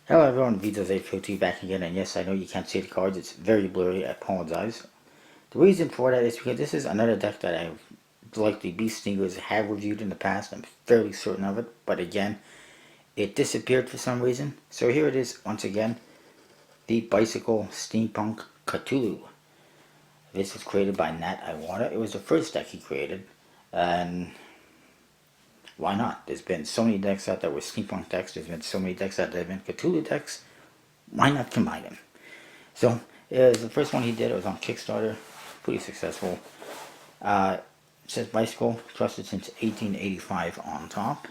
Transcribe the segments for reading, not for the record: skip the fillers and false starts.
Hello everyone, Vito's 852 back again, and yes, I know you can't see the cards, it's very blurry, I apologize. The reason for that is because this is another deck that I've likely Beast Stingers have reviewed in the past, I'm fairly certain of it, but again, it disappeared for some reason. So here it is once again, the Bicycle Steampunk Cthulhu. This was created by Nat Iwata. It was the first deck he created, and why not? There's been so many decks out there with steampunk decks. There's been so many decks out there that have been Cthulhu decks. Why not combine them? So it was the first one he did. It was on Kickstarter. Pretty successful. It says Bicycle, trusted since 1885 on top.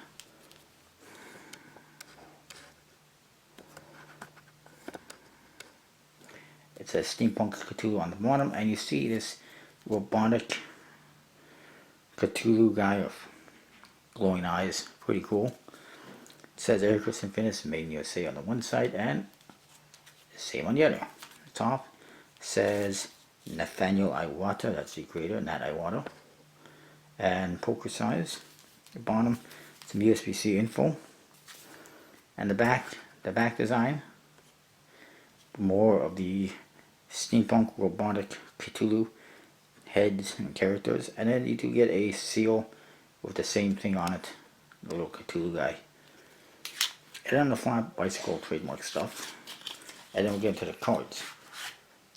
It says Steampunk Cthulhu on the bottom. And you see this robotic Cthulhu guy of glowing eyes. Pretty cool. It says Ericus Infinis, made in USA on the one side, and the same on the other. The top says Nathaniel Iwata, that's the creator, Nat Iwata. And poker size. The bottom, some USB-C info. And the back design, more of the steampunk robotic Cthulhu heads and characters. And then you do get a seal with the same thing on it, the little Cthulhu guy. And then the flat bicycle trademark stuff. And then we'll get into the cards.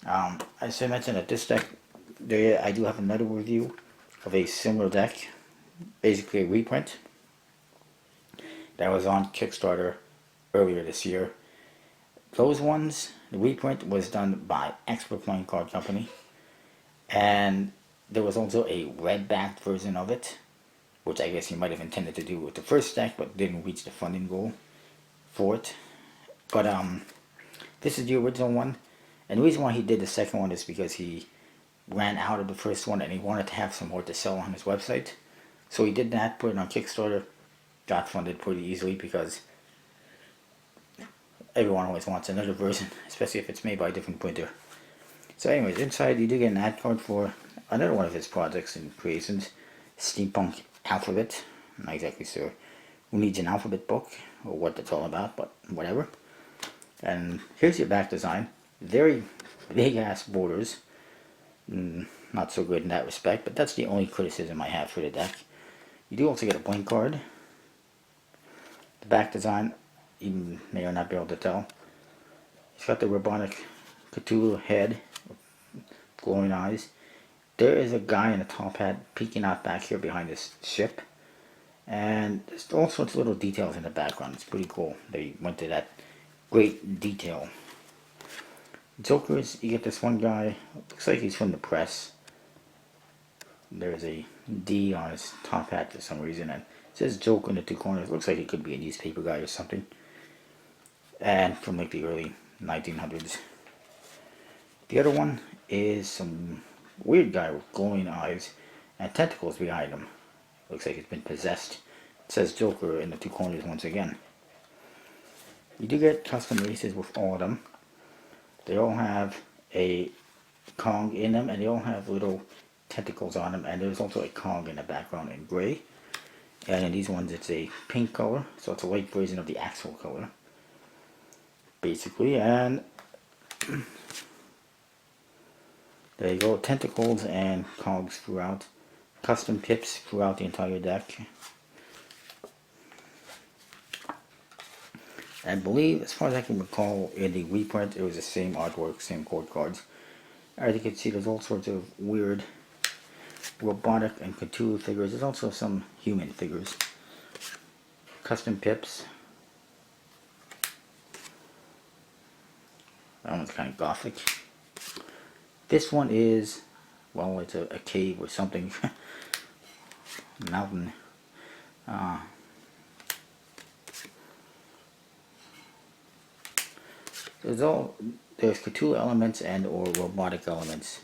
As I mentioned, at this deck, I do have another review of a similar deck, basically a reprint, that was on Kickstarter earlier this year. Those ones, the reprint was done by Expert Playing Card Company, and there was also a red-backed version of it, which I guess he might have intended to do with the first deck, but didn't reach the funding goal for it. But this is the original one, and the reason why he did the second one is because he ran out of the first one and he wanted to have some more to sell on his website. So he did that, put it on Kickstarter, got funded pretty easily because everyone always wants another version, especially if it's made by a different printer. So anyways, inside you do get an ad card for another one of his projects and creations, Steampunk Alphabet. I'm not exactly sure who needs an alphabet book or what that's all about, but whatever. And here's your back design. Very big ass borders. Not so good in that respect, but that's the only criticism I have for the deck. You do also get a blank card. The back design, you may or not be able to tell. It's got the robotic Cthulhu head, glowing eyes. There is a guy in a top hat peeking out back here behind this ship. And there's all sorts of little details in the background. It's pretty cool. They went to that great detail. Jokers, you get this one guy, looks like he's from the press. There's a D on his top hat for some reason, and it says Joker in the two corners. Looks like he could be a newspaper guy or something. And from like the early 1900s. The other one is some weird guy with glowing eyes and tentacles behind him. Looks like he's been possessed. It says Joker in the two corners once again. You do get custom races with all of them. They all have a Kong in them, and they all have little tentacles on them, and there's also a Kong in the background in gray. And in these ones it's a pink color, so it's a light version of the actual color, basically. And there you go, tentacles and Kongs throughout. Custom pips throughout the entire deck. I believe, as far as I can recall, in the reprint it was the same artwork, same chord cards. As you can see, there's all sorts of weird robotic and Cthulhu figures. There's also some human figures. Custom pips. That one's kind of gothic. This one is, well, it's a cave or something. Mountain. There's Cthulhu elements and or robotic elements,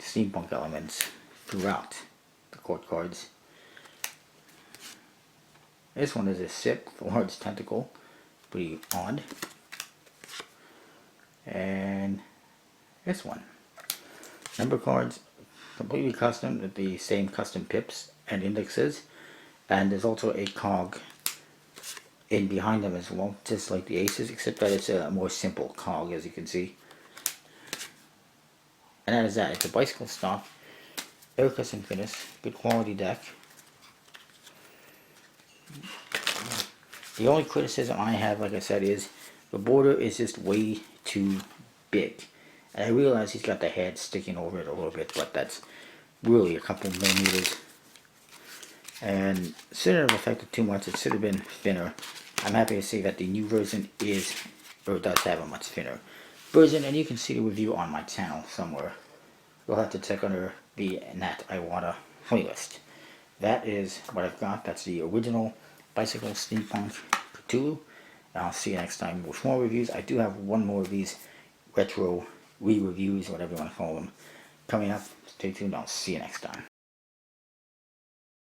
steampunk elements throughout the court cards. This one is a sip, a large tentacle, pretty odd. And this one, number cards, completely custom with the same custom pips and indexes, and there's also a cog in behind them as well, just like the Aces, except that it's a more simple cog, as you can see. And that is that. It's a bicycle stock, Ericus Infinis, good quality deck. The only criticism I have, like I said, is the border is just way too big. And I realize he's got the head sticking over it a little bit, but that's really a couple millimeters. And shouldn't have affected too much. It should have been thinner. I'm happy to see that the new version is, or does have a much thinner version, and you can see the review on my channel somewhere. You'll have to check under the Nat Iwata playlist. That is what I've got. That's the original Bicycle Steampunk Cthulhu. And I'll see you next time with more reviews. I do have one more of these retro re-reviews, whatever you want to call them, coming up. Stay tuned. I'll see you next time.